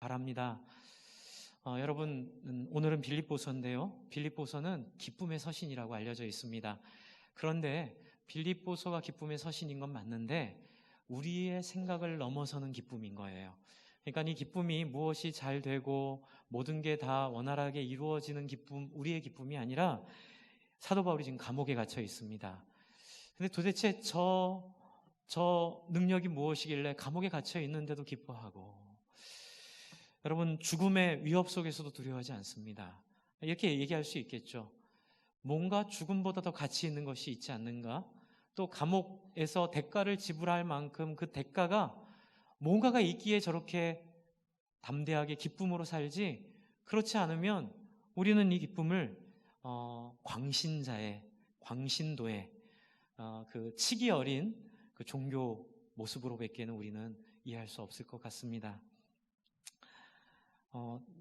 바랍니다. 여러분, 오늘은 빌립보서인데요. 빌립보서는 기쁨의 서신이라고 알려져 있습니다. 그런데 빌립보서가 기쁨의 서신인 건 맞는데 우리의 생각을 넘어서는 기쁨인 거예요. 그러니까 이 기쁨이 무엇이 잘 되고 모든 게 다 원활하게 이루어지는 기쁨, 우리의 기쁨이 아니라 사도 바울이 지금 감옥에 갇혀 있습니다. 근데 도대체 저 능력이 무엇이길래 감옥에 갇혀 있는데도 기뻐하고, 여러분, 죽음의 위협 속에서도 두려워하지 않습니다. 이렇게 얘기할 수 있겠죠. 뭔가 죽음보다 더 가치 있는 것이 있지 않는가? 또 감옥에서 대가를 지불할 만큼 그 대가가 뭔가가 있기에 저렇게 담대하게 기쁨으로 살지, 그렇지 않으면 우리는 이 기쁨을 광신도의 그 치기 어린 그 종교 모습으로밖에는 우리는 이해할 수 없을 것 같습니다.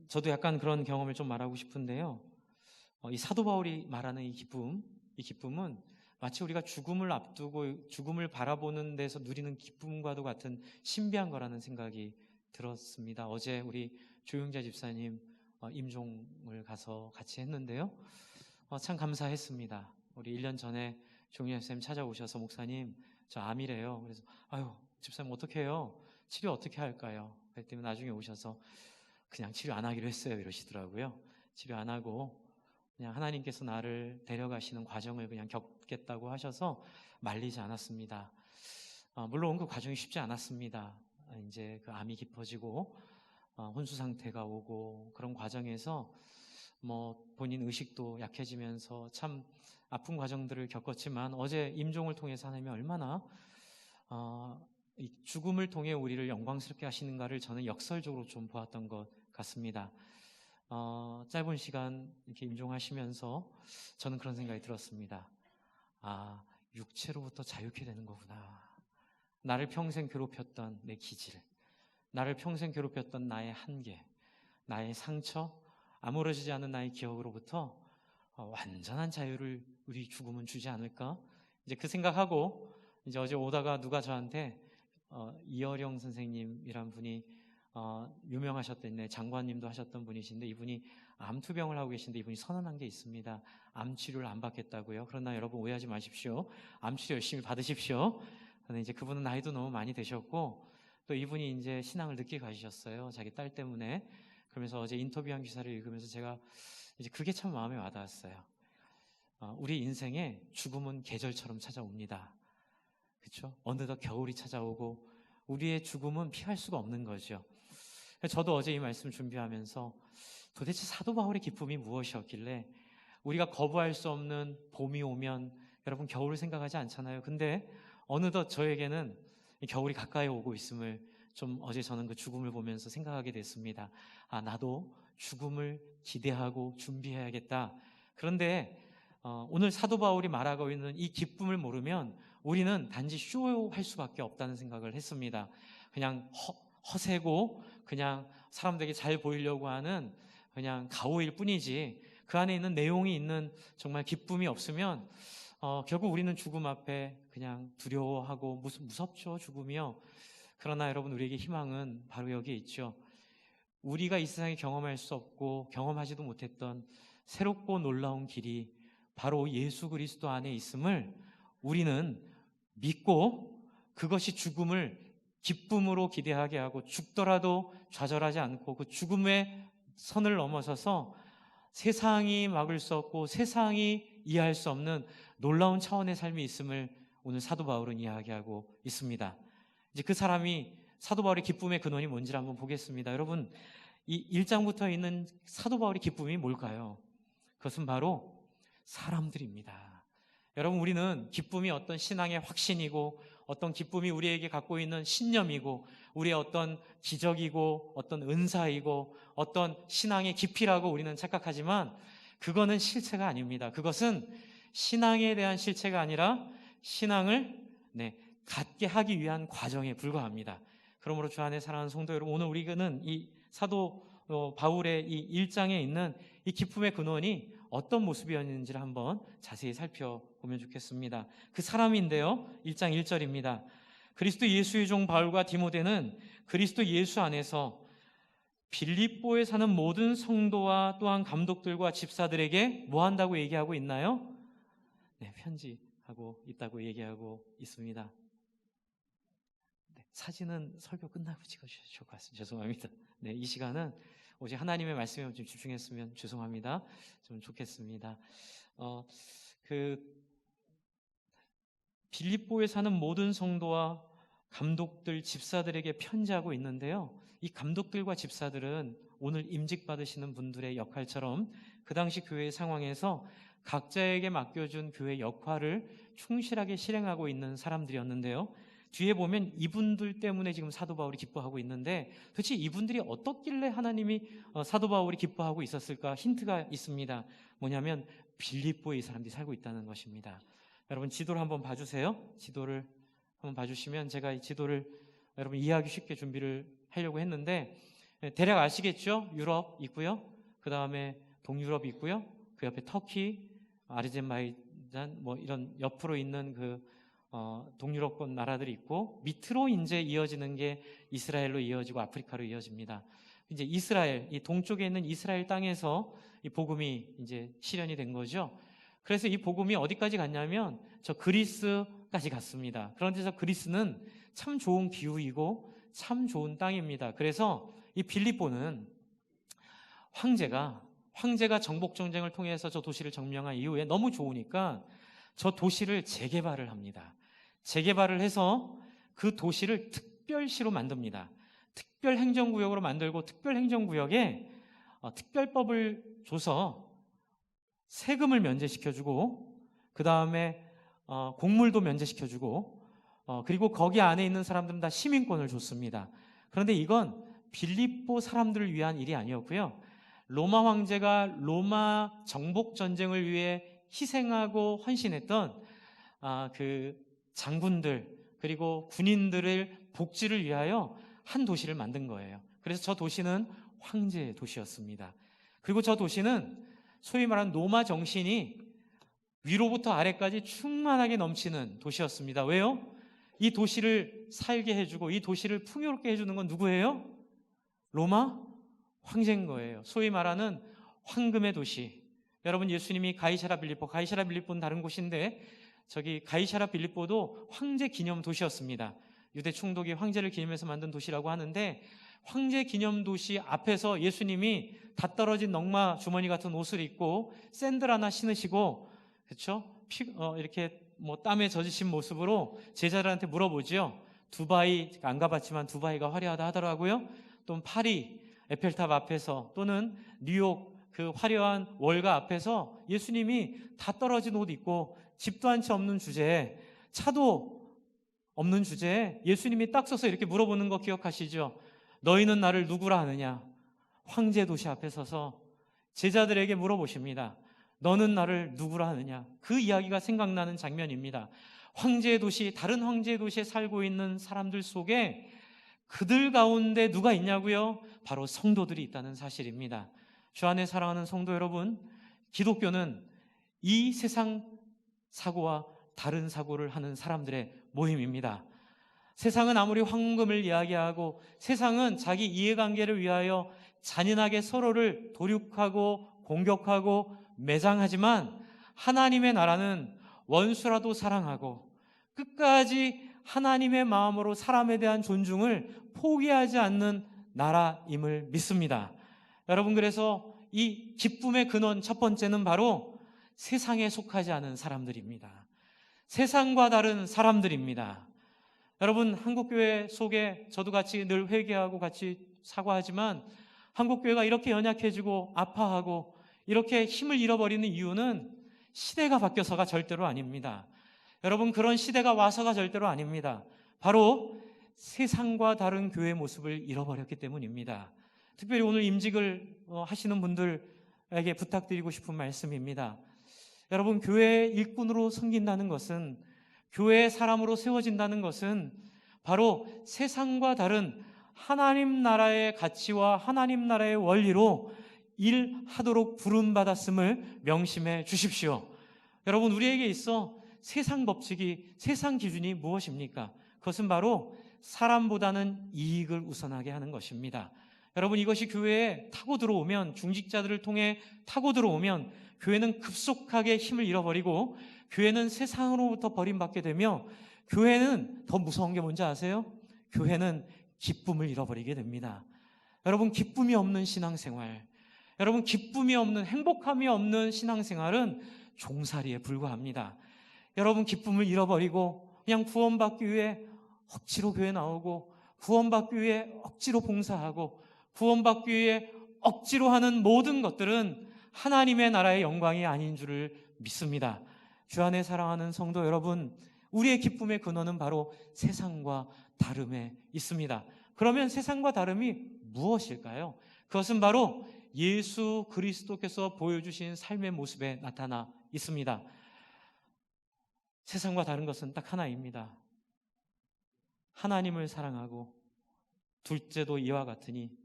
저도 약간 그런 경험을 좀 말하고 싶은데요. 이 사도 바울이 말하는 이 기쁨은 마치 우리가 죽음을 앞두고 죽음을 바라보는 데서 누리는 기쁨과도 같은 신비한 거라는 생각이 들었습니다. 어제 우리 조용자 집사님 임종을 가서 같이 했는데요. 참 감사했습니다. 우리 1년 전에 조용자 집사님 찾아오셔서 목사님 저 암이래요. 그래서 아유 집사님 어떻게 해요? 치료 어떻게 할까요? 그랬더니 나중에 오셔서 그냥 치료 안 하기로 했어요 이러시더라고요. 치료 안 하고 그냥 하나님께서 나를 데려가시는 과정을 그냥 겪겠다고 하셔서 말리지 않았습니다. 물론 그 과정이 쉽지 않았습니다. 이제 그 암이 깊어지고 혼수 상태가 오고 그런 과정에서 뭐 본인 의식도 약해지면서 참 아픈 과정들을 겪었지만 어제 임종을 통해서 하나님이 얼마나 이 죽음을 통해 우리를 영광스럽게 하시는가를 저는 역설적으로 좀 보았던 것 같습니다. 짧은 시간 이렇게 임종하시면서 저는 그런 생각이 들었습니다. 육체로부터 자유케 되는 거구나. 나를 평생 괴롭혔던 내 기질, 나를 평생 괴롭혔던 나의 한계, 나의 상처, 아무러지지 않은 나의 기억으로부터 완전한 자유를 우리 죽음은 주지 않을까? 이제 그 생각하고 이제 어제 오다가 누가 저한테 이어령 선생님이란 분이 유명하셨던 장관님도 하셨던 분이신데 이분이 암투병을 하고 계신데 이분이 선언한 게 있습니다. 암 치료를 안 받겠다고요. 그러나 여러분 오해하지 마십시오. 암 치료 열심히 받으십시오. 근데 이제 그분은 나이도 너무 많이 되셨고 또 이분이 이제 신앙을 늦게 가지셨어요. 자기 딸 때문에. 그러면서 어제 인터뷰한 기사를 읽으면서 제가 이제 그게 참 마음에 와닿았어요. 우리 인생에 죽음은 계절처럼 찾아옵니다. 그렇죠? 어느덧 겨울이 찾아오고 우리의 죽음은 피할 수가 없는 거죠. 저도 어제 이 말씀 준비하면서 도대체 사도 바울의 기쁨이 무엇이었길래 우리가 거부할 수 없는 봄이 오면 여러분 겨울을 생각하지 않잖아요. 근데 어느덧 저에게는 겨울이 가까이 오고 있음을 좀 어제 저는 그 죽음을 보면서 생각하게 됐습니다. 나도 죽음을 기대하고 준비해야겠다. 그런데 오늘 사도 바울이 말하고 있는 이 기쁨을 모르면 우리는 단지 쇼할 수밖에 없다는 생각을 했습니다. 그냥 허세고 그냥 사람들에게 잘 보이려고 하는 그냥 가오일 뿐이지 그 안에 있는 내용이 있는 정말 기쁨이 없으면 결국 우리는 죽음 앞에 그냥 두려워하고 무섭죠, 죽음이요. 그러나 여러분 우리에게 희망은 바로 여기에 있죠. 우리가 이 세상에 경험할 수 없고 경험하지도 못했던 새롭고 놀라운 길이 바로 예수 그리스도 안에 있음을 우리는 믿고 그것이 죽음을 기쁨으로 기대하게 하고 죽더라도 좌절하지 않고 그 죽음의 선을 넘어서서 세상이 막을 수 없고 세상이 이해할 수 없는 놀라운 차원의 삶이 있음을 오늘 사도 바울은 이야기하고 있습니다. 이제 그 사람이 사도 바울의 기쁨의 근원이 뭔지를 한번 보겠습니다. 여러분 이 1장부터 있는 사도 바울의 기쁨이 뭘까요? 그것은 바로 사람들입니다. 여러분 우리는 기쁨이 어떤 신앙의 확신이고 어떤 기쁨이 우리에게 갖고 있는 신념이고 우리의 어떤 기적이고 어떤 은사이고 어떤 신앙의 깊이라고 우리는 착각하지만 그거는 실체가 아닙니다. 그것은 신앙에 대한 실체가 아니라 신앙을 갖게 하기 위한 과정에 불과합니다. 그러므로 주 안에 사랑하는 성도 여러분, 오늘 우리는 이 사도 바울의 이 1장에 있는 이 기쁨의 근원이 어떤 모습이었는지를 한번 자세히 살펴보면 좋겠습니다. 그 사람인데요, 1장 1절입니다. 그리스도 예수의 종 바울과 디모데는 그리스도 예수 안에서 빌립보에 사는 모든 성도와 또한 감독들과 집사들에게 뭐 한다고 얘기하고 있나요? 네, 편지하고 있다고 얘기하고 있습니다. 네, 사진은 설교 끝나고 찍어주셔도 좋을 것 같습니다. 죄송합니다. 네, 이 시간은 오직 하나님의 말씀에 좀 집중했으면 죄송합니다. 좀 좋겠습니다. 빌립보에 사는 모든 성도와 감독들, 집사들에게 편지하고 있는데요. 이 감독들과 집사들은 오늘 임직 받으시는 분들의 역할처럼 그 당시 교회의 상황에서 각자에게 맡겨준 교회 역할을 충실하게 실행하고 있는 사람들이었는데요. 뒤에 보면 이분들 때문에 지금 사도 바울이 기뻐하고 있는데 도대체 이분들이 어떻길래 하나님이 사도 바울이 기뻐하고 있었을까? 힌트가 있습니다. 뭐냐면 빌립보에 이 사람들이 살고 있다는 것입니다. 여러분 지도를 한번 봐주세요. 지도를 한번 봐주시면 제가 이 지도를 여러분 이해하기 쉽게 준비를 하려고 했는데 대략 아시겠죠? 유럽 있고요. 그 다음에 동유럽 있고요. 그 옆에 터키, 아르헨티나 뭐 이런 옆으로 있는 동유럽권 나라들이 있고 밑으로 이제 이어지는 게 이스라엘로 이어지고 아프리카로 이어집니다. 이제 이스라엘, 이 동쪽에 있는 이스라엘 땅에서 이 복음이 이제 실현이 된 거죠. 그래서 이 복음이 어디까지 갔냐면 저 그리스까지 갔습니다. 그런데 저 그리스는 참 좋은 기후이고 참 좋은 땅입니다. 그래서 이 빌립보는 황제가 정복 전쟁을 통해서 저 도시를 점령한 이후에 너무 좋으니까 저 도시를 재개발을 합니다. 재개발을 해서 그 도시를 특별시로 만듭니다. 특별행정구역으로 만들고 특별행정구역에 특별법을 줘서 세금을 면제시켜주고 그 다음에 곡물도 면제시켜주고 그리고 거기 안에 있는 사람들은 다 시민권을 줬습니다. 그런데 이건 빌립보 사람들을 위한 일이 아니었고요. 로마 황제가 로마 정복 전쟁을 위해 희생하고 헌신했던 그 장군들 그리고 군인들의 복지를 위하여 한 도시를 만든 거예요. 그래서 저 도시는 황제의 도시였습니다. 그리고 저 도시는 소위 말하는 로마 정신이 위로부터 아래까지 충만하게 넘치는 도시였습니다. 왜요? 이 도시를 살게 해주고 이 도시를 풍요롭게 해주는 건 누구예요? 로마 황제인 거예요. 소위 말하는 황금의 도시. 여러분 예수님이 가이사라 빌립보는 다른 곳인데 저기 가이사라 빌립보도 황제 기념 도시였습니다. 유대 총독이 황제를 기념해서 만든 도시라고 하는데 황제 기념 도시 앞에서 예수님이 다 떨어진 넝마 주머니 같은 옷을 입고 샌들 하나 신으시고 그렇죠? 이렇게 뭐 땀에 젖으신 모습으로 제자들한테 물어보죠. 두바이 안 가봤지만 두바이가 화려하다 하더라고요. 또 파리 에펠탑 앞에서 또는 뉴욕 그 화려한 월가 앞에서 예수님이 다 떨어진 옷 입고 집도 한 채 없는 주제에 차도 없는 주제에 예수님이 딱 서서 이렇게 물어보는 거 기억하시죠? 너희는 나를 누구라 하느냐? 황제 도시 앞에 서서 제자들에게 물어보십니다. 너는 나를 누구라 하느냐? 그 이야기가 생각나는 장면입니다. 황제의 도시, 다른 황제의 도시에 살고 있는 사람들 속에 그들 가운데 누가 있냐고요? 바로 성도들이 있다는 사실입니다. 주 안에 사랑하는 성도 여러분, 기독교는 이 세상 사고와 다른 사고를 하는 사람들의 모임입니다. 세상은 아무리 황금을 이야기하고 세상은 자기 이해관계를 위하여 잔인하게 서로를 도륙하고 공격하고 매장하지만 하나님의 나라는 원수라도 사랑하고 끝까지 하나님의 마음으로 사람에 대한 존중을 포기하지 않는 나라임을 믿습니다. 여러분 그래서 이 기쁨의 근원 첫 번째는 바로 세상에 속하지 않은 사람들입니다. 세상과 다른 사람들입니다. 여러분 한국교회 속에 저도 같이 늘 회개하고 같이 사과하지만 한국교회가 이렇게 연약해지고 아파하고 이렇게 힘을 잃어버리는 이유는 시대가 바뀌어서가 절대로 아닙니다. 여러분 그런 시대가 와서가 절대로 아닙니다. 바로 세상과 다른 교회의 모습을 잃어버렸기 때문입니다. 특별히 오늘 임직을 하시는 분들에게 부탁드리고 싶은 말씀입니다. 여러분 교회의 일꾼으로 섬긴다는 것은 교회의 사람으로 세워진다는 것은 바로 세상과 다른 하나님 나라의 가치와 하나님 나라의 원리로 일하도록 부름받았음을 명심해 주십시오. 여러분 우리에게 있어 세상 법칙이 세상 기준이 무엇입니까? 그것은 바로 사람보다는 이익을 우선하게 하는 것입니다. 여러분, 이것이 교회에 타고 들어오면, 중직자들을 통해 타고 들어오면 교회는 급속하게 힘을 잃어버리고 교회는 세상으로부터 버림받게 되며, 교회는 더 무서운 게 뭔지 아세요? 교회는 기쁨을 잃어버리게 됩니다. 여러분, 기쁨이 없는 신앙생활, 여러분, 기쁨이 없는, 행복함이 없는 신앙생활은 종살이에 불과합니다. 여러분, 기쁨을 잃어버리고 그냥 구원받기 위해 억지로 교회 나오고, 구원받기 위해 억지로 봉사하고, 구원받기 위해 억지로 하는 모든 것들은 하나님의 나라의 영광이 아닌 줄을 믿습니다. 주 안에 사랑하는 성도 여러분, 우리의 기쁨의 근원은 바로 세상과 다름에 있습니다. 그러면 세상과 다름이 무엇일까요? 그것은 바로 예수 그리스도께서 보여주신 삶의 모습에 나타나 있습니다. 세상과 다른 것은 딱 하나입니다. 하나님을 사랑하고, 둘째도 이와 같으니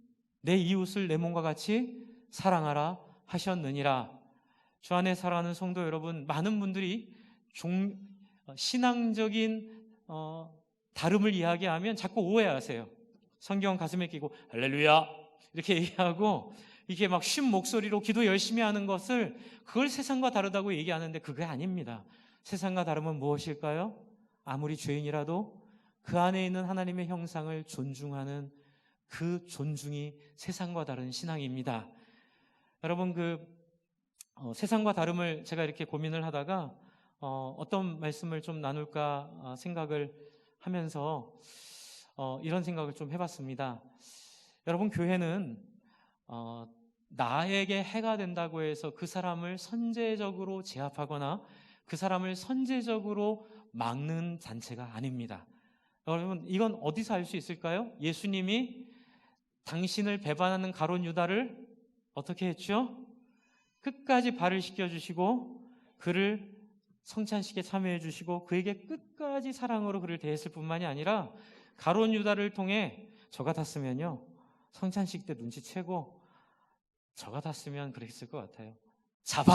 내 이웃을 내 몸과 같이 사랑하라 하셨느니라. 주 안에 사랑하는 성도 여러분, 많은 분들이 신앙적인 다름을 이야기하면 자꾸 오해하세요. 성경 가슴에 끼고 할렐루야 이렇게 얘기하고, 이게 막 쉰 목소리로 기도 열심히 하는 것을, 그걸 세상과 다르다고 얘기하는데 그게 아닙니다. 세상과 다름은 무엇일까요? 아무리 죄인이라도 그 안에 있는 하나님의 형상을 존중하는 그 존중이 세상과 다른 신앙입니다. 여러분, 세상과 다름을 제가 이렇게 고민을 하다가 어떤 말씀을 좀 나눌까 생각을 하면서 이런 생각을 좀 해봤습니다. 여러분, 교회는 나에게 해가 된다고 해서 그 사람을 선제적으로 제압하거나 그 사람을 선제적으로 막는 단체가 아닙니다. 여러분, 이건 어디서 알 수 있을까요? 예수님이 당신을 배반하는 가룟 유다를 어떻게 했죠? 끝까지 발을 씻겨주시고 그를 성찬식에 참여해 주시고 그에게 끝까지 사랑으로 그를 대했을 뿐만이 아니라, 가룟 유다를 통해 저 같았으면요, 성찬식 때 눈치채고 저 같았으면 그랬을 것 같아요. 잡아!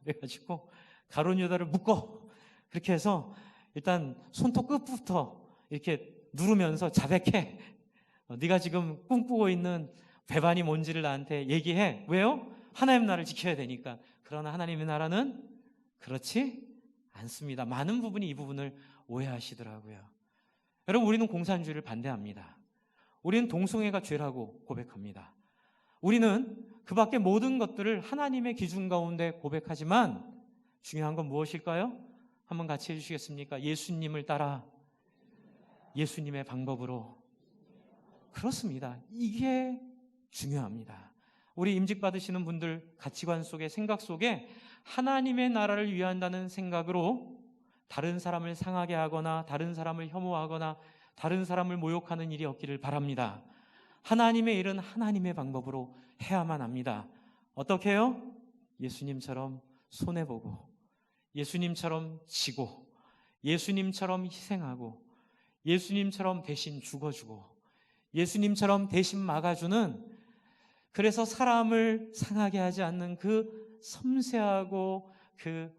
그래가지고 가룟 유다를 묶어! 그렇게 해서 일단 손톱 끝부터 이렇게 누르면서 자백해. 네가 지금 꿈꾸고 있는 배반이 뭔지를 나한테 얘기해. 왜요? 하나님 나라를 지켜야 되니까. 그러나 하나님의 나라는 그렇지 않습니다. 많은 부분이 이 부분을 오해하시더라고요. 여러분, 우리는 공산주의를 반대합니다. 우리는 동성애가 죄라고 고백합니다. 우리는 그 밖의 모든 것들을 하나님의 기준 가운데 고백하지만, 중요한 건 무엇일까요? 한번 같이 해주시겠습니까? 예수님을 따라 예수님의 방법으로. 그렇습니다. 이게 중요합니다. 우리 임직 받으시는 분들 가치관 속에, 생각 속에 하나님의 나라를 위한다는 생각으로 다른 사람을 상하게 하거나 다른 사람을 혐오하거나 다른 사람을 모욕하는 일이 없기를 바랍니다. 하나님의 일은 하나님의 방법으로 해야만 합니다. 어떻게 해요? 예수님처럼 손해보고, 예수님처럼 지고, 예수님처럼 희생하고, 예수님처럼 대신 죽어주고, 예수님처럼 대신 막아주는, 그래서 사람을 상하게 하지 않는 그 섬세하고 그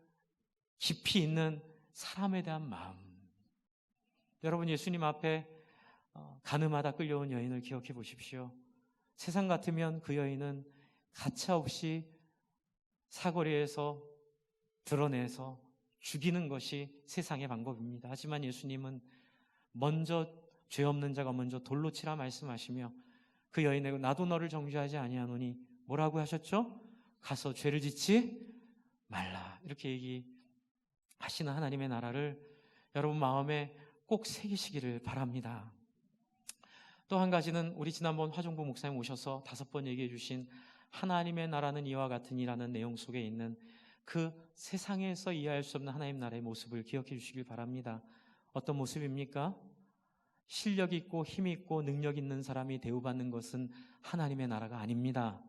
깊이 있는 사람에 대한 마음. 여러분, 예수님 앞에 가늠하다 끌려온 여인을 기억해 보십시오. 세상 같으면 그 여인은 가차없이 사거리에서 드러내서 죽이는 것이 세상의 방법입니다. 하지만 예수님은 먼저, 죄 없는 자가 먼저 돌로 치라 말씀하시며 그 여인에게 나도 너를 정죄하지 아니하노니 뭐라고 하셨죠? 가서 죄를 짓지 말라. 이렇게 얘기하시는 하나님의 나라를 여러분 마음에 꼭 새기시기를 바랍니다. 또 한 가지는, 우리 지난번 화종부 목사님 오셔서 5번 얘기해 주신 하나님의 나라는 이와 같으니라는 내용 속에 있는 그 세상에서 이해할 수 없는 하나님 나라의 모습을 기억해 주시길 바랍니다. 어떤 모습입니까? 실력 있고 힘 있고 능력 있는 사람이 대우받는 것은 하나님의 나라가 아닙니다.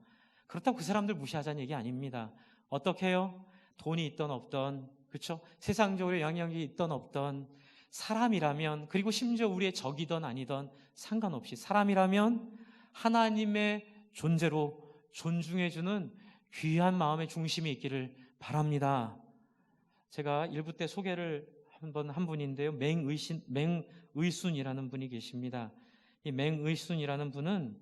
그렇다고 그 사람들 무시하자는 얘기 아닙니다. 어떻게 해요? 돈이 있던 없던, 그렇죠? 세상적으로 영향력이 있던 없던 사람이라면, 그리고 심지어 우리의 적이던 아니던 상관없이 사람이라면 하나님의 존재로 존중해주는 귀한 마음의 중심이 있기를 바랍니다. 제가 일부 때 소개를 한번 한 분인데요, 맹의순이라는 분이 계십니다. 이 맹의순이라는 분은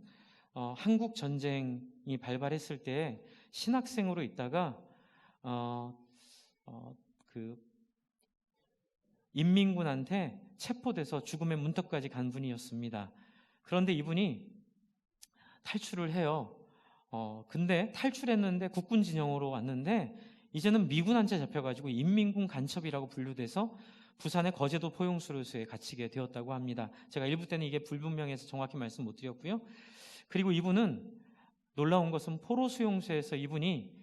한국 전쟁이 발발했을 때 신학생으로 있다가 그 인민군한테 체포돼서 죽음의 문턱까지 간 분이었습니다. 그런데 이분이 탈출을 해요. 근데 탈출했는데 국군 진영으로 왔는데 이제는 미군한테 잡혀가지고 인민군 간첩이라고 분류돼서 부산의 거제도 포용수료소에 갇히게 되었다고 합니다. 제가 일부 때는 이게 불분명해서 정확히 말씀 못 드렸고요. 그리고 이분은 놀라운 것은 포로 수용소에서 이분이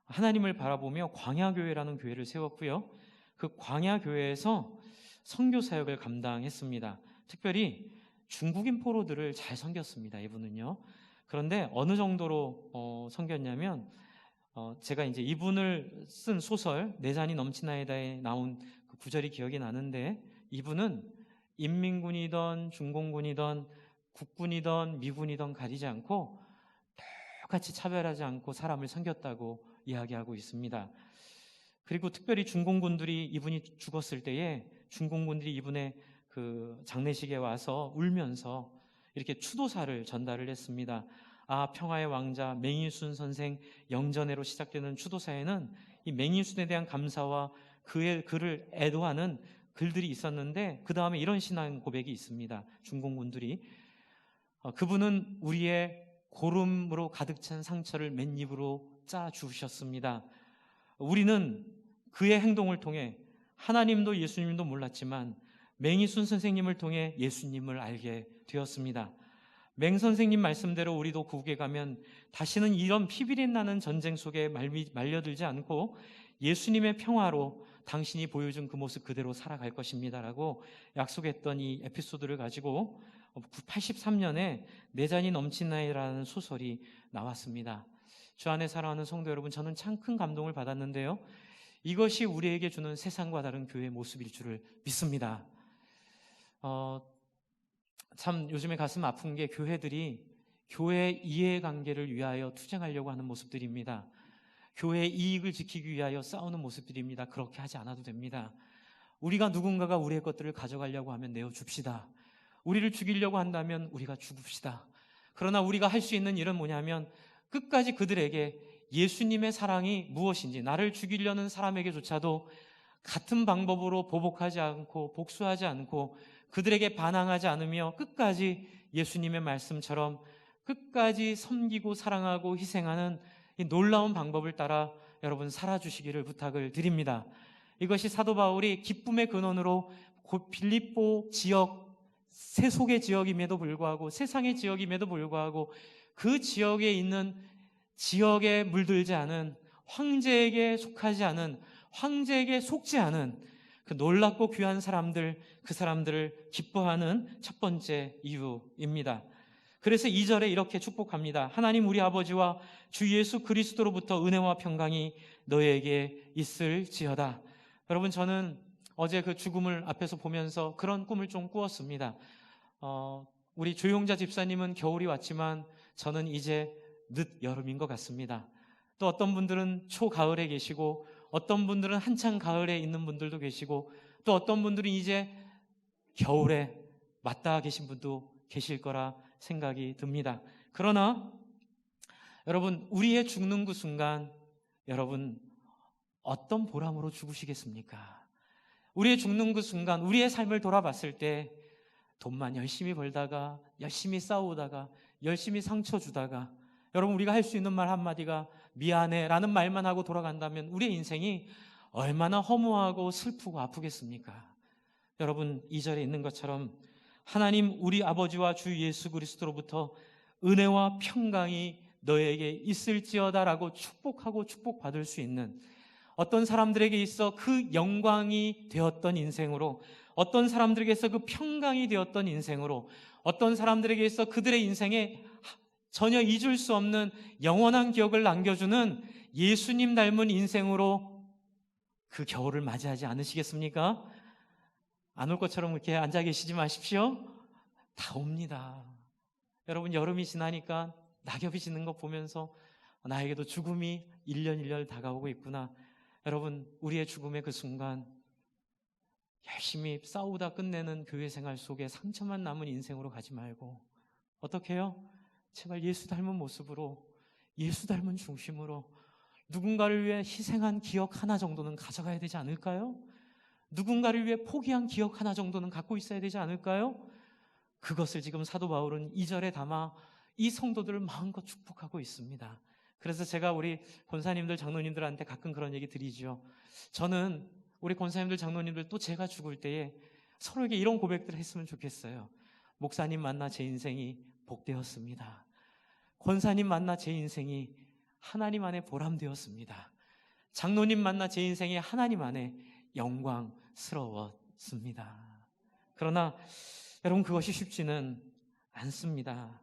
하나님을 바라보며 광야교회라는 교회를 세웠고요. 그 광야교회에서 선교 사역을 감당했습니다. 특별히 중국인 포로들을 잘 섬겼습니다. 이분은요. 그런데 어느 정도로 섬겼냐면 제가 이제 이분을 쓴 소설 내 잔이 넘치나이다에 나온 그 구절이 기억이 나는데 이분은 인민군이든 중공군이든 국군이든 미군이든 가리지 않고 똑같이 차별하지 않고 사람을 섬겼다고 이야기하고 있습니다. 그리고 특별히 중공군들이 이분이 죽었을 때에 중공군들이 이분의 그 장례식에 와서 울면서 이렇게 추도사를 전달을 했습니다. 평화의 왕자 맹인순 선생 영전회로 시작되는 추도사에는 이 맹인순에 대한 감사와 그를 애도하는 글들이 있었는데 그 다음에 이런 신앙 고백이 있습니다. 중공군들이 그분은 우리의 고름으로 가득 찬 상처를 맨입으로 짜 주셨습니다. 우리는 그의 행동을 통해 하나님도 예수님도 몰랐지만 맹인순 선생님을 통해 예수님을 알게 되었습니다. 맹 선생님 말씀대로 우리도 구국에 가면 다시는 이런 피비린 나는 전쟁 속에 말려들지 않고 예수님의 평화로 당신이 보여준 그 모습 그대로 살아갈 것입니다라고 약속했던 이 에피소드를 가지고 83년에 내 잔이 넘치나이라는 소설이 나왔습니다. 주 안에 사랑하는 성도 여러분, 저는 참 큰 감동을 받았는데요. 이것이 우리에게 주는 세상과 다른 교회의 모습일 줄을 믿습니다. 참 요즘에 가슴 아픈 게 교회들이 교회 이해관계를 위하여 투쟁하려고 하는 모습들입니다. 교회의 이익을 지키기 위하여 싸우는 모습들입니다. 그렇게 하지 않아도 됩니다. 우리가 누군가가 우리의 것들을 가져가려고 하면 내어줍시다. 우리를 죽이려고 한다면 우리가 죽읍시다. 그러나 우리가 할 수 있는 일은 뭐냐면 끝까지 그들에게 예수님의 사랑이 무엇인지, 나를 죽이려는 사람에게조차도 같은 방법으로 보복하지 않고 복수하지 않고 그들에게 반항하지 않으며 끝까지 예수님의 말씀처럼 끝까지 섬기고 사랑하고 희생하는 이 놀라운 방법을 따라 여러분 살아주시기를 부탁을 드립니다. 이것이 사도 바울이 기쁨의 근원으로 빌립보 지역, 세속의 지역임에도 불구하고 세상의 지역임에도 불구하고 그 지역에 있는 지역에 물들지 않은 황제에게 속하지 않은 황제에게 속지 않은 그 놀랍고 귀한 사람들, 그 사람들을 기뻐하는 첫 번째 이유입니다. 그래서 2절에 이렇게 축복합니다. 하나님 우리 아버지와 주 예수 그리스도로부터 은혜와 평강이 너에게 있을지어다. 여러분, 저는 어제 그 죽음을 앞에서 보면서 그런 꿈을 좀 꾸었습니다. 우리 조용자 집사님은 겨울이 왔지만 저는 이제 늦 여름인 것 같습니다. 또 어떤 분들은 초가을에 계시고 어떤 분들은 한창 가을에 있는 분들도 계시고 또 어떤 분들은 이제 겨울에 맞닿아 계신 분도 계실 거라 생각이 듭니다. 그러나 여러분, 우리의 죽는 그 순간 여러분 어떤 보람으로 죽으시겠습니까? 우리의 죽는 그 순간 우리의 삶을 돌아봤을 때 돈만 열심히 벌다가 열심히 싸우다가 열심히 상처 주다가 여러분 우리가 할 수 있는 말 한마디가 미안해 라는 말만 하고 돌아간다면 우리의 인생이 얼마나 허무하고 슬프고 아프겠습니까? 여러분 2절에 있는 것처럼 하나님 우리 아버지와 주 예수 그리스도로부터 은혜와 평강이 너에게 있을지어다 라고 축복하고 축복받을 수 있는 어떤 사람들에게 있어 그 영광이 되었던 인생으로 어떤 사람들에게서 그 평강이 되었던 인생으로 어떤 사람들에게 있어 그들의 인생에 전혀 잊을 수 없는 영원한 기억을 남겨주는 예수님 닮은 인생으로 그 겨울을 맞이하지 않으시겠습니까? 안 올 것처럼 이렇게 앉아 계시지 마십시오. 다 옵니다. 여러분 여름이 지나니까 낙엽이 지는 거 보면서 나에게도 죽음이 1년 1년 다가오고 있구나. 여러분 우리의 죽음의 그 순간 열심히 싸우다 끝내는 교회 생활 속에 상처만 남은 인생으로 가지 말고 어떻게 해요? 제발 예수 닮은 모습으로, 예수 닮은 중심으로 누군가를 위해 희생한 기억 하나 정도는 가져가야 되지 않을까요? 누군가를 위해 포기한 기억 하나 정도는 갖고 있어야 되지 않을까요? 그것을 지금 사도 바울은 2절에 담아 이 성도들을 마음껏 축복하고 있습니다. 그래서 제가 우리 권사님들, 장로님들한테 가끔 그런 얘기 드리죠. 저는 우리 권사님들, 장로님들 또 제가 죽을 때에 서로에게 이런 고백들을 했으면 좋겠어요. 목사님 만나 제 인생이 복되었습니다. 권사님 만나 제 인생이 하나님 안에 보람되었습니다. 장로님 만나 제 인생이 하나님 안에 영광스러웠습니다. 그러나 여러분, 그것이 쉽지는 않습니다.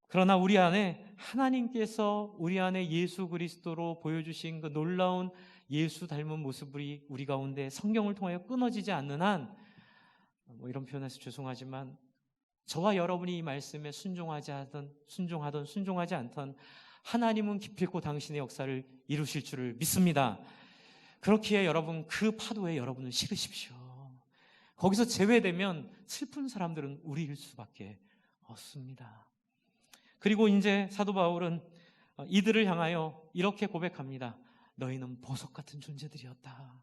그러나 우리 안에 하나님께서 우리 안에 예수 그리스도로 보여주신 그 놀라운 예수 닮은 모습이 우리 가운데 성경을 통하여 끊어지지 않는 한, 이런 표현해서 죄송하지만 저와 여러분이 이 말씀에 순종하지 않던 하나님은 기필코 당신의 역사를 이루실 줄을 믿습니다. 그렇기에 여러분, 그 파도에 여러분을 실으십시오. 거기서 제외되면 슬픈 사람들은 우리일 수밖에 없습니다. 그리고 이제 사도 바울은 이들을 향하여 이렇게 고백합니다. 너희는 보석 같은 존재들이었다.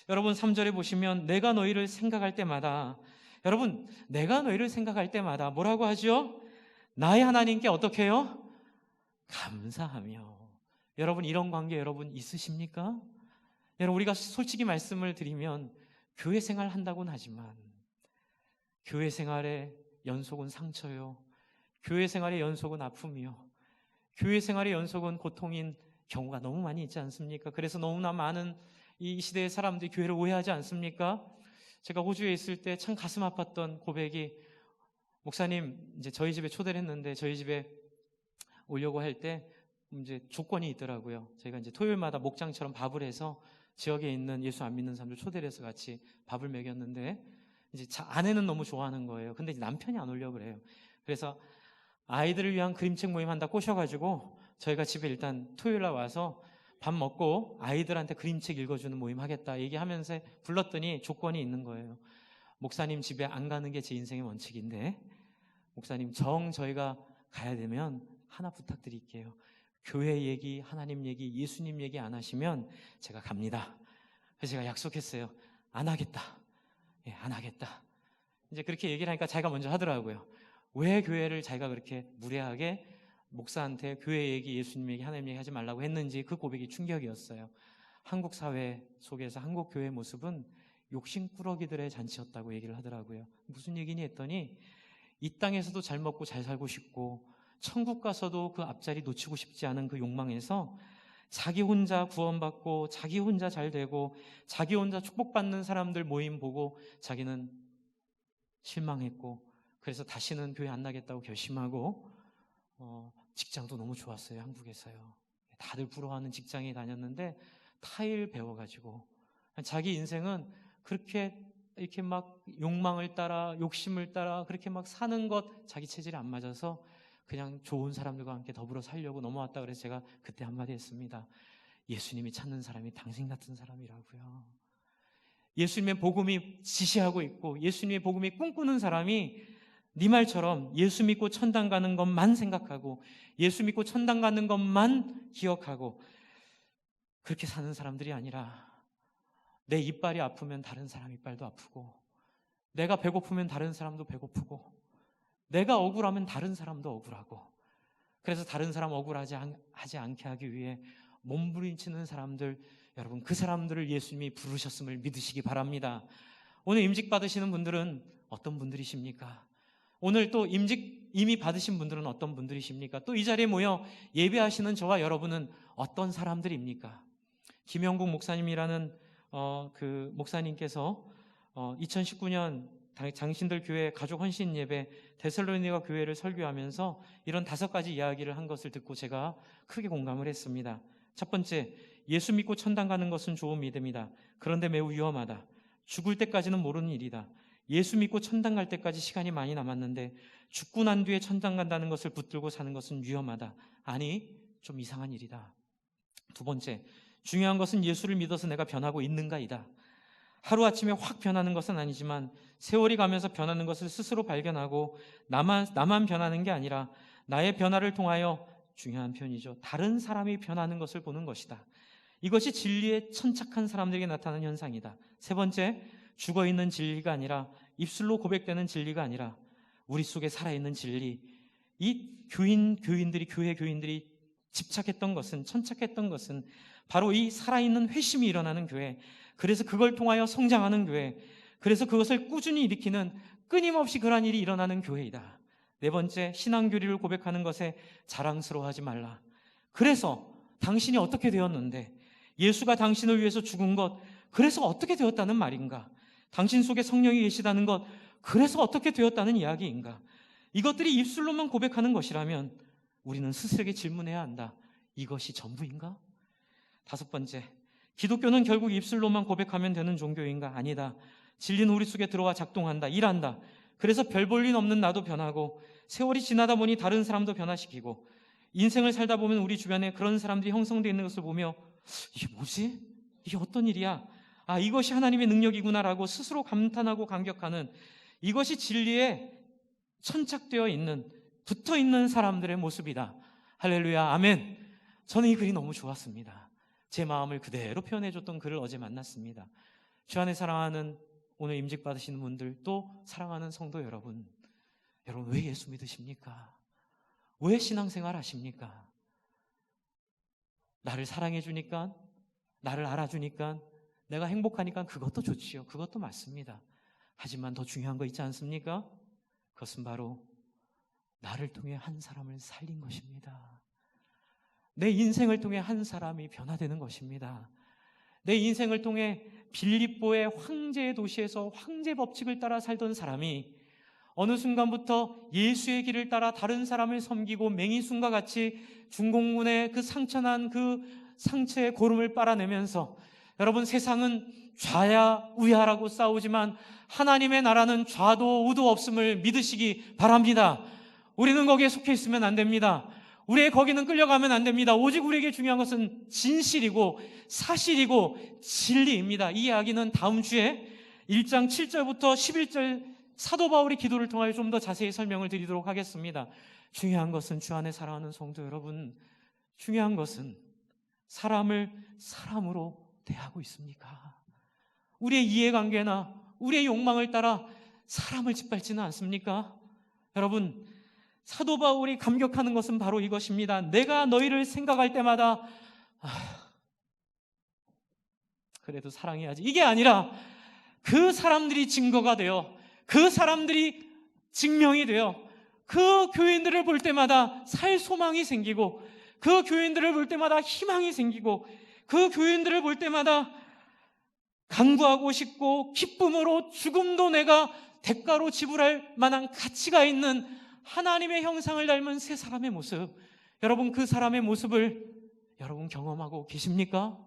여러분, 3절에 보시면 내가 너희를 생각할 때마다, 여러분, 내가 너희를 생각할 때마다 뭐라고 하죠? 나의 하나님께 어떻게 해요? 감사하며. 여러분, 이런 관계 여러분 있으십니까? 여러분, 우리가 솔직히 말씀을 드리면 교회 생활 한다고는 하지만 교회 생활의 연속은 상처요, 교회 생활의 연속은 아픔이요, 교회 생활의 연속은 고통인 경우가 너무 많이 있지 않습니까? 그래서 너무나 많은 이 시대의 사람들이 교회를 오해하지 않습니까? 제가 호주에 있을 때 참 가슴 아팠던 고백이, 목사님 이제 저희 집에 초대를 했는데 저희 집에 오려고 할 때 이제 조건이 있더라고요. 저희가 이제 토요일마다 목장처럼 밥을 해서 지역에 있는 예수 안 믿는 사람들 초대를 해서 같이 밥을 먹였는데, 이제 아내는 너무 좋아하는 거예요. 근데 이제 남편이 안 오려고 그래요. 그래서 아이들을 위한 그림책 모임 한다 꼬셔가지고 저희가 집에 일단 토요일날 와서 밥 먹고 아이들한테 그림책 읽어주는 모임 하겠다 얘기하면서 불렀더니 조건이 있는 거예요. 목사님 집에 안 가는 게 제 인생의 원칙인데, 목사님 저희가 가야 되면 하나 부탁드릴게요. 교회 얘기, 하나님 얘기, 예수님 얘기 안 하시면 제가 갑니다. 그래서 제가 약속했어요. 안 하겠다. 예, 안 하겠다. 이제 그렇게 얘기를 하니까 자기가 먼저 하더라고요. 왜 교회를 자기가 그렇게 무례하게 목사한테 교회 얘기, 예수님 얘기, 하나님 얘기 하지 말라고 했는지 그 고백이 충격이었어요. 한국 사회 속에서 한국 교회의 모습은 욕심꾸러기들의 잔치였다고 얘기를 하더라고요. 무슨 얘기니 했더니 이 땅에서도 잘 먹고 잘 살고 싶고 천국 가서도 그 앞자리 놓치고 싶지 않은 그 욕망에서 자기 혼자 구원받고 자기 혼자 잘 되고 자기 혼자 축복받는 사람들 모임 보고 자기는 실망했고, 그래서 다시는 교회 안 나겠다고 결심하고, 직장도 너무 좋았어요. 한국에서요. 다들 부러워하는 직장에 다녔는데 타일 배워가지고 자기 인생은 그렇게 이렇게 막 욕망을 따라 욕심을 따라 그렇게 막 사는 것 자기 체질이 안 맞아서 그냥 좋은 사람들과 함께 더불어 살려고 넘어왔다. 그래서 제가 그때 한마디 했습니다. 예수님이 찾는 사람이 당신 같은 사람이라고요. 예수님의 복음이 지시하고 있고 예수님의 복음이 꿈꾸는 사람이 네 말처럼 예수 믿고 천당 가는 것만 생각하고 예수 믿고 천당 가는 것만 기억하고 그렇게 사는 사람들이 아니라, 내 이빨이 아프면 다른 사람 이빨도 아프고, 내가 배고프면 다른 사람도 배고프고, 내가 억울하면 다른 사람도 억울하고, 그래서 다른 사람 억울하지 않게 하기 위해 몸부림치는 사람들, 여러분 그 사람들을 예수님이 부르셨음을 믿으시기 바랍니다. 오늘 임직 받으시는 분들은 어떤 분들이십니까? 오늘 또 임직 이미 받으신 분들은 어떤 분들이십니까? 또 이 자리에 모여 예배하시는 저와 여러분은 어떤 사람들입니까? 김영국 목사님이라는 그 목사님께서 2019년 당신들 교회 가족 헌신 예배 데살로니가 교회를 설교하면서 이런 5가지 이야기를 한 것을 듣고 제가 크게 공감을 했습니다. 첫 번째, 예수 믿고 천당 가는 것은 좋은 믿음이다. 그런데 매우 위험하다. 죽을 때까지는 모르는 일이다. 예수 믿고 천당 갈 때까지 시간이 많이 남았는데 죽고 난 뒤에 천당 간다는 것을 붙들고 사는 것은 위험하다. 아니, 좀 이상한 일이다. 두 번째, 중요한 것은 예수를 믿어서 내가 변하고 있는가이다. 하루아침에 확 변하는 것은 아니지만 세월이 가면서 변하는 것을 스스로 발견하고 나만 변하는 게 아니라 나의 변화를 통하여, 중요한 표현이죠, 다른 사람이 변하는 것을 보는 것이다. 이것이 진리에 천착한 사람들에게 나타나는 현상이다. 세 번째, 죽어있는 진리가 아니라, 입술로 고백되는 진리가 아니라 우리 속에 살아있는 진리. 이 교회 교인들이 집착했던 것은, 천착했던 것은 바로 이 살아있는 회심이 일어나는 교회, 그래서 그걸 통하여 성장하는 교회, 그래서 그것을 꾸준히 일으키는, 끊임없이 그러한 일이 일어나는 교회이다. 네 번째, 신앙교리를 고백하는 것에 자랑스러워하지 말라. 그래서 당신이 어떻게 되었는데, 예수가 당신을 위해서 죽은 것, 그래서 어떻게 되었다는 말인가? 당신 속에 성령이 계시다는 것, 그래서 어떻게 되었다는 이야기인가? 이것들이 입술로만 고백하는 것이라면 우리는 스스로에게 질문해야 한다. 이것이 전부인가? 다섯 번째, 기독교는 결국 입술로만 고백하면 되는 종교인가? 아니다. 진리는 우리 속에 들어와 작동한다, 일한다. 그래서 별 볼 일 없는 나도 변하고, 세월이 지나다 보니 다른 사람도 변화시키고, 인생을 살다 보면 우리 주변에 그런 사람들이 형성되어 있는 것을 보며, 이게 뭐지? 이게 어떤 일이야? 아, 이것이 하나님의 능력이구나라고 스스로 감탄하고 감격하는, 이것이 진리에 천착되어 있는, 붙어 있는 사람들의 모습이다. 할렐루야, 아멘. 저는 이 글이 너무 좋았습니다. 제 마음을 그대로 표현해줬던 글을 어제 만났습니다. 주 안에 사랑하는 오늘 임직 받으시는 분들, 또 사랑하는 성도 여러분, 여러분 왜 예수 믿으십니까? 왜 신앙생활 하십니까? 나를 사랑해 주니까, 나를 알아주니까, 내가 행복하니까 그것도 좋지요. 그것도 맞습니다. 하지만 더 중요한 거 있지 않습니까? 그것은 바로 나를 통해 한 사람을 살린 것입니다. 내 인생을 통해 한 사람이 변화되는 것입니다. 내 인생을 통해 빌립보의 황제의 도시에서 황제 법칙을 따라 살던 사람이 어느 순간부터 예수의 길을 따라 다른 사람을 섬기고 맹이순과 같이 중공군의 그 상처난 그 상처의 고름을 빨아내면서, 여러분, 세상은 좌야 우야라고 싸우지만 하나님의 나라는 좌도 우도 없음을 믿으시기 바랍니다. 우리는 거기에 속해 있으면 안 됩니다. 우리의 거기는 끌려가면 안 됩니다. 오직 우리에게 중요한 것은 진실이고 사실이고 진리입니다. 이 이야기는 다음 주에 1장 7절부터 11절 사도 바울의 기도를 통하여 좀 더 자세히 설명을 드리도록 하겠습니다. 중요한 것은, 주 안에 사랑하는 성도 여러분, 중요한 것은 사람을 사람으로 대하고 있습니까? 우리의 이해관계나 우리의 욕망을 따라 사람을 짓밟지는 않습니까? 여러분, 사도 바울이 감격하는 것은 바로 이것입니다. 내가 너희를 생각할 때마다 그래도 사랑해야지, 이게 아니라 그 사람들이 증거가 되어, 그 사람들이 증명이 되어, 그 교인들을 볼 때마다 살 소망이 생기고, 그 교인들을 볼 때마다 희망이 생기고, 그 교인들을 볼 때마다 간구하고 싶고, 기쁨으로 죽음도 내가 대가로 지불할 만한 가치가 있는 하나님의 형상을 닮은 세 사람의 모습, 여러분, 그 사람의 모습을 여러분 경험하고 계십니까?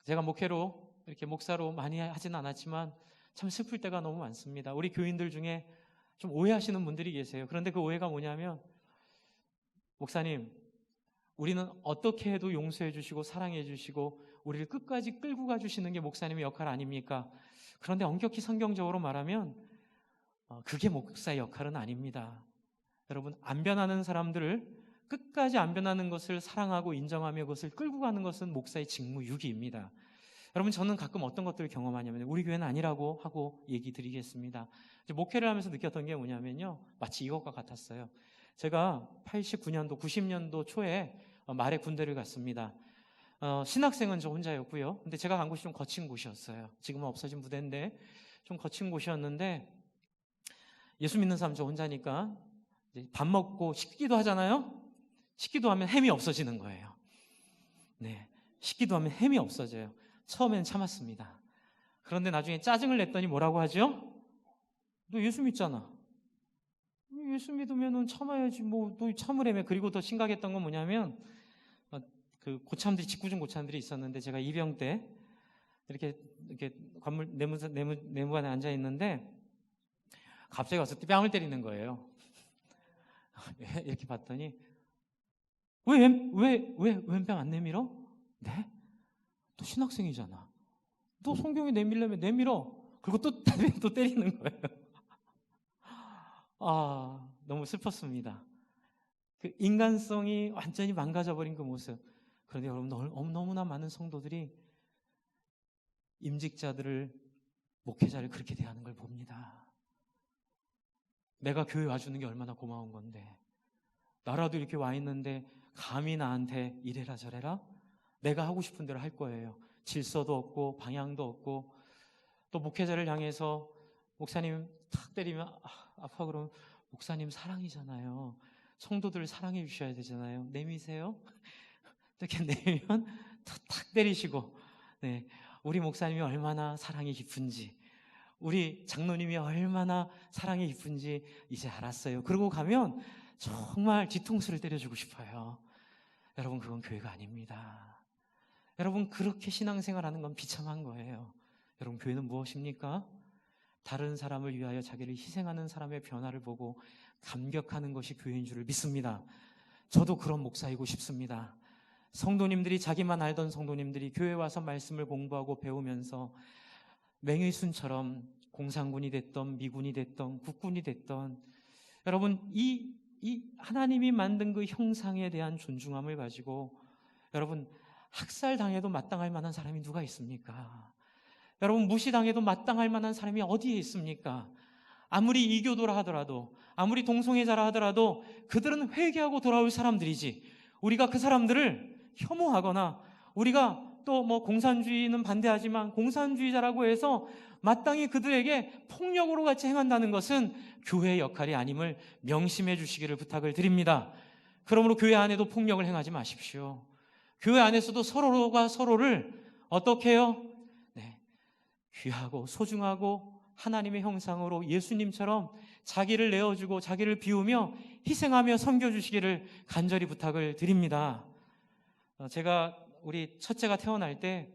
제가 목회로 이렇게 목사로 많이 하진 않았지만 참 슬플 때가 너무 많습니다. 우리 교인들 중에 좀 오해하시는 분들이 계세요. 그런데 그 오해가 뭐냐면, 목사님, 우리는 어떻게 해도 용서해 주시고 사랑해 주시고 우리를 끝까지 끌고 가주시는 게 목사님의 역할 아닙니까? 그런데 엄격히 성경적으로 말하면 그게 목사의 역할은 아닙니다. 여러분, 안 변하는 사람들을 끝까지 안 변하는 것을 사랑하고 인정하며 그것을 끌고 가는 것은 목사의 직무 유기입니다. 여러분, 저는 가끔 어떤 것들을 경험하냐면, 우리 교회는 아니라고 하고 얘기 드리겠습니다. 목회를 하면서 느꼈던 게 뭐냐면요, 마치 이것과 같았어요. 제가 89년도 90년도 초에 말의 군대를 갔습니다. 신학생은 저 혼자였고요. 근데 제가 간 곳이 좀 거친 곳이었어요. 지금은 없어진 부대인데 좀 거친 곳이었는데, 예수 믿는 사람 저 혼자니까 이제 밥 먹고 식기도 하잖아요. 식기도 하면 햄이 없어지는 거예요. 네, 식기도 하면 햄이 없어져요. 처음에는 참았습니다. 그런데 나중에 짜증을 냈더니 뭐라고 하죠? 너 예수 믿잖아. 예수 믿으면 참아야지, 뭐 너 참으래며. 그리고 더 심각했던 건 뭐냐면, 그 고참들이, 직구중 고참들이 있었는데, 제가 입영 때 이렇게 관물 내무관에 앉아 있는데 갑자기 와서 뺨을 때리는 거예요. 이렇게 봤더니 왜 왼뺨 안 내밀어? 네? 너 신학생이잖아. 너 성경에 내밀려면 내밀어. 그리고 또 때리는 거예요. 너무 슬펐습니다. 그 인간성이 완전히 망가져버린 그 모습. 그런데 여러분, 너무나 많은 성도들이 임직자들을, 목회자를 그렇게 대하는 걸 봅니다. 내가 교회 와주는 게 얼마나 고마운 건데, 나라도 이렇게 와 있는데 감히 나한테 이래라 저래라? 내가 하고 싶은 대로 할 거예요. 질서도 없고 방향도 없고, 또 목회자를 향해서 목사님 탁 때리면 아파. 그러면 목사님 사랑이잖아요. 성도들을 사랑해 주셔야 되잖아요. 내미세요? 이렇게 내면 탁 때리시고, 네, 우리 목사님이 얼마나 사랑이 깊은지, 우리 장로님이 얼마나 사랑이 깊은지 이제 알았어요. 그러고 가면 정말 뒤통수를 때려주고 싶어요. 여러분, 그건 교회가 아닙니다. 여러분, 그렇게 신앙생활하는 건 비참한 거예요. 여러분, 교회는 무엇입니까? 다른 사람을 위하여 자기를 희생하는 사람의 변화를 보고 감격하는 것이 교회인 줄을 믿습니다. 저도 그런 목사이고 싶습니다. 성도님들이, 자기만 알던 성도님들이 교회에 와서 말씀을 공부하고 배우면서 맹의순처럼 공산군이 됐던 미군이 됐던 국군이 됐던, 여러분, 이 하나님이 만든 그 형상에 대한 존중함을 가지고, 여러분, 학살당해도 마땅할 만한 사람이 누가 있습니까? 여러분, 무시당해도 마땅할 만한 사람이 어디에 있습니까? 아무리 이교도라 하더라도, 아무리 동성애자라 하더라도 그들은 회개하고 돌아올 사람들이지, 우리가 그 사람들을 혐오하거나, 우리가 또 공산주의는 반대하지만 공산주의자라고 해서 마땅히 그들에게 폭력으로 같이 행한다는 것은 교회의 역할이 아님을 명심해 주시기를 부탁을 드립니다. 그러므로 교회 안에도 폭력을 행하지 마십시오. 교회 안에서도 서로가 서로를 어떻게 해요? 네, 귀하고 소중하고 하나님의 형상으로 예수님처럼 자기를 내어주고 자기를 비우며 희생하며 섬겨주시기를 간절히 부탁을 드립니다. 제가 우리 첫째가 태어날 때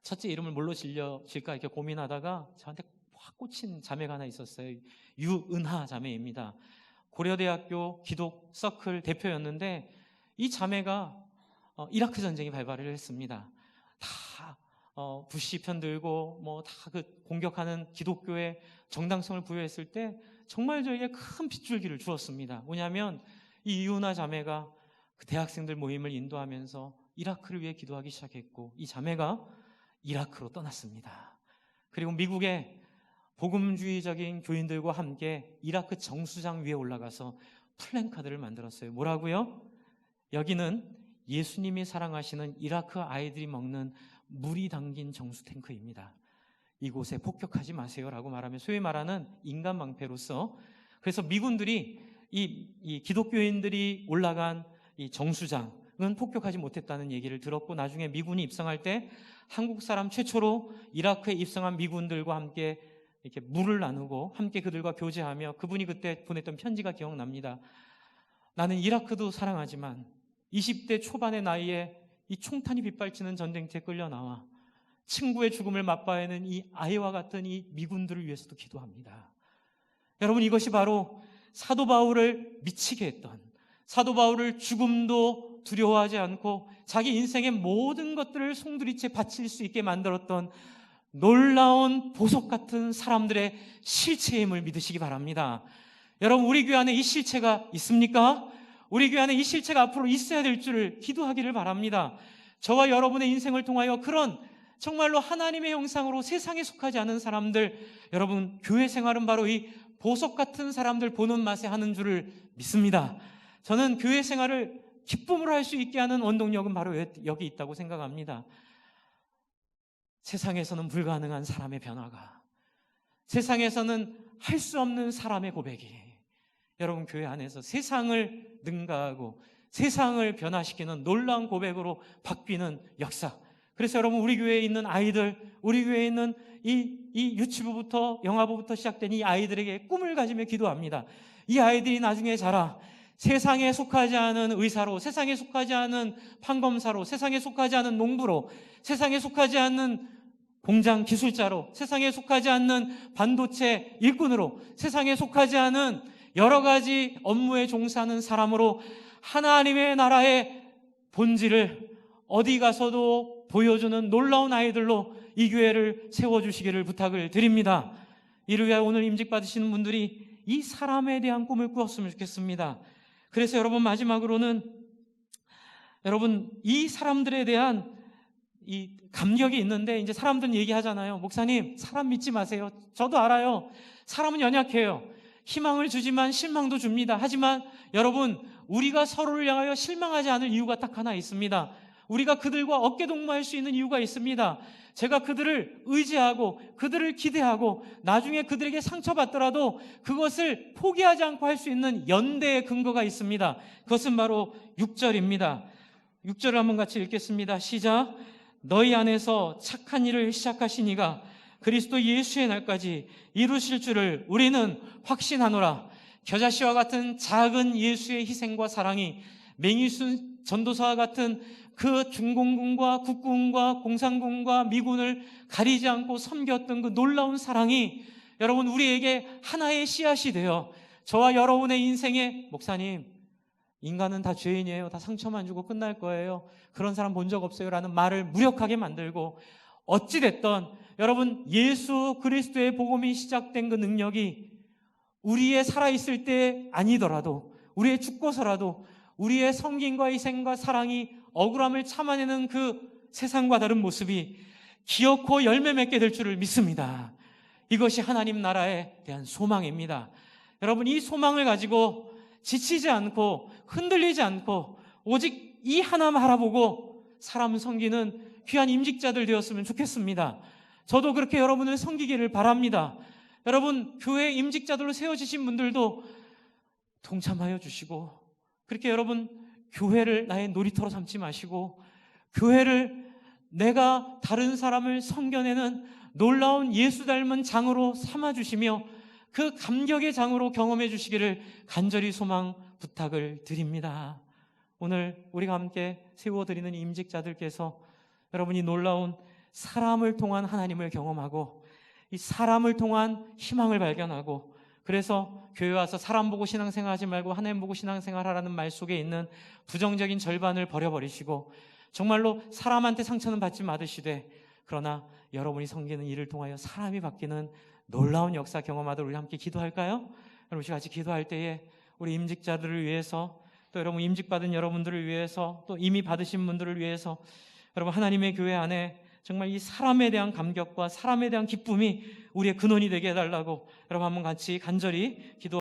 첫째 이름을 뭘로 질까 이렇게 고민하다가 저한테 확 꽂힌 자매가 하나 있었어요. 유은하 자매입니다. 고려대학교 기독 서클 대표였는데, 이 자매가 이라크 전쟁이 발발을 했습니다. 다 부시 편들고 다 그 공격하는 기독교의 정당성을 부여했을 때 정말 저에게 큰 핏줄기를 주었습니다. 뭐냐면 이 유은하 자매가 그 대학생들 모임을 인도하면서 이라크를 위해 기도하기 시작했고, 이 자매가 이라크로 떠났습니다. 그리고 미국의 복음주의적인 교인들과 함께 이라크 정수장 위에 올라가서 플랜카드를 만들었어요. 뭐라고요? 여기는 예수님이 사랑하시는 이라크 아이들이 먹는 물이 담긴 정수 탱크입니다. 이곳에 폭격하지 마세요라고 말하면, 소위 말하는 인간 방패로서, 그래서 미군들이 이 기독교인들이 올라간 이 정수장은 폭격하지 못했다는 얘기를 들었고, 나중에 미군이 입성할 때 한국 사람 최초로 이라크에 입성한 미군들과 함께 이렇게 물을 나누고 함께 그들과 교제하며, 그분이 그때 보냈던 편지가 기억납니다. 나는 이라크도 사랑하지만 20대 초반의 나이에 이 총탄이 빗발치는 전쟁터에 끌려 나와 친구의 죽음을 맛봐야 하는 이 아이와 같은 이 미군들을 위해서도 기도합니다. 여러분, 이것이 바로 사도 바울을 미치게 했던, 사도 바울을 죽음도 두려워하지 않고 자기 인생의 모든 것들을 송두리째 바칠 수 있게 만들었던 놀라운 보석 같은 사람들의 실체임을 믿으시기 바랍니다. 여러분, 우리 교회 안에 이 실체가 있습니까? 우리 교회 안에 이 실체가 앞으로 있어야 될 줄을 기도하기를 바랍니다. 저와 여러분의 인생을 통하여 그런 정말로 하나님의 형상으로 세상에 속하지 않은 사람들, 여러분, 교회 생활은 바로 이 보석 같은 사람들 보는 맛에 하는 줄을 믿습니다. 저는 교회 생활을 기쁨으로 할 수 있게 하는 원동력은 바로 여기 있다고 생각합니다. 세상에서는 불가능한 사람의 변화가, 세상에서는 할 수 없는 사람의 고백이, 여러분, 교회 안에서 세상을 능가하고 세상을 변화시키는 놀라운 고백으로 바뀌는 역사. 그래서 여러분, 우리 교회에 있는 아이들, 우리 교회에 있는 이 유치부부터 영아부부터 시작된 이 아이들에게 꿈을 가지며 기도합니다. 이 아이들이 나중에 자라 세상에 속하지 않은 의사로, 세상에 속하지 않은 판검사로, 세상에 속하지 않은 농부로, 세상에 속하지 않는 공장 기술자로, 세상에 속하지 않는 반도체 일꾼으로, 세상에 속하지 않은 여러 가지 업무에 종사하는 사람으로 하나님의 나라의 본질을 어디 가서도 보여주는 놀라운 아이들로 이 교회를 세워주시기를 부탁을 드립니다. 이를 위하여 오늘 임직 받으시는 분들이 이 사람에 대한 꿈을 꾸었으면 좋겠습니다. 그래서 여러분, 마지막으로는 여러분, 이 사람들에 대한 이 감격이 있는데, 이제 사람들은 얘기하잖아요. 목사님, 사람 믿지 마세요. 저도 알아요. 사람은 연약해요. 희망을 주지만 실망도 줍니다. 하지만 여러분, 우리가 서로를 향하여 실망하지 않을 이유가 딱 하나 있습니다. 우리가 그들과 어깨동무할 수 있는 이유가 있습니다. 제가 그들을 의지하고 그들을 기대하고 나중에 그들에게 상처받더라도 그것을 포기하지 않고 할 수 있는 연대의 근거가 있습니다. 그것은 바로 6절입니다. 6절을 한번 같이 읽겠습니다. 시작. 너희 안에서 착한 일을 시작하신 이가 그리스도 예수의 날까지 이루실 줄을 우리는 확신하노라. 겨자씨와 같은 작은 예수의 희생과 사랑이 맹일순 전도사와 같은 그 중공군과 국군과 공산군과 미군을 가리지 않고 섬겼던 그 놀라운 사랑이 여러분, 우리에게 하나의 씨앗이 되어 저와 여러분의 인생에, 목사님, 인간은 다 죄인이에요. 다 상처만 주고 끝날 거예요. 그런 사람 본 적 없어요. 라는 말을 무력하게 만들고, 어찌됐든 여러분, 예수 그리스도의 복음이 시작된 그 능력이 우리의 살아있을 때 아니더라도, 우리의 죽고서라도 우리의 섬김과 희생과 사랑이 억울함을 참아내는 그 세상과 다른 모습이 기어코 열매 맺게 될 줄을 믿습니다. 이것이 하나님 나라에 대한 소망입니다. 여러분, 이 소망을 가지고 지치지 않고 흔들리지 않고 오직 이 하나만 바라보고 사람 섬기는 귀한 임직자들 되었으면 좋겠습니다. 저도 그렇게 여러분을 섬기기를 바랍니다. 여러분, 교회 임직자들로 세워지신 분들도 동참하여 주시고, 그렇게 여러분, 교회를 나의 놀이터로 삼지 마시고 교회를 내가 다른 사람을 섬겨내는 놀라운 예수 닮은 장으로 삼아주시며 그 감격의 장으로 경험해 주시기를 간절히 소망 부탁을 드립니다. 오늘 우리가 함께 세워드리는 임직자들께서 여러분이 놀라운 사람을 통한 하나님을 경험하고 이 사람을 통한 희망을 발견하고, 그래서 교회 와서 사람 보고 신앙생활하지 말고 하나님 보고 신앙생활하라는 말 속에 있는 부정적인 절반을 버려버리시고 정말로 사람한테 상처는 받지 마으시되, 그러나 여러분이 섬기는 일을 통하여 사람이 바뀌는 놀라운 역사 경험하도록 우리 함께 기도할까요? 여러분, 같이 기도할 때에 우리 임직자들을 위해서, 또 여러분 임직받은 여러분들을 위해서, 또 이미 받으신 분들을 위해서, 여러분 하나님의 교회 안에 정말 이 사람에 대한 감격과 사람에 대한 기쁨이 우리의 근원이 되게 해달라고 여러분 한번 같이 간절히 기도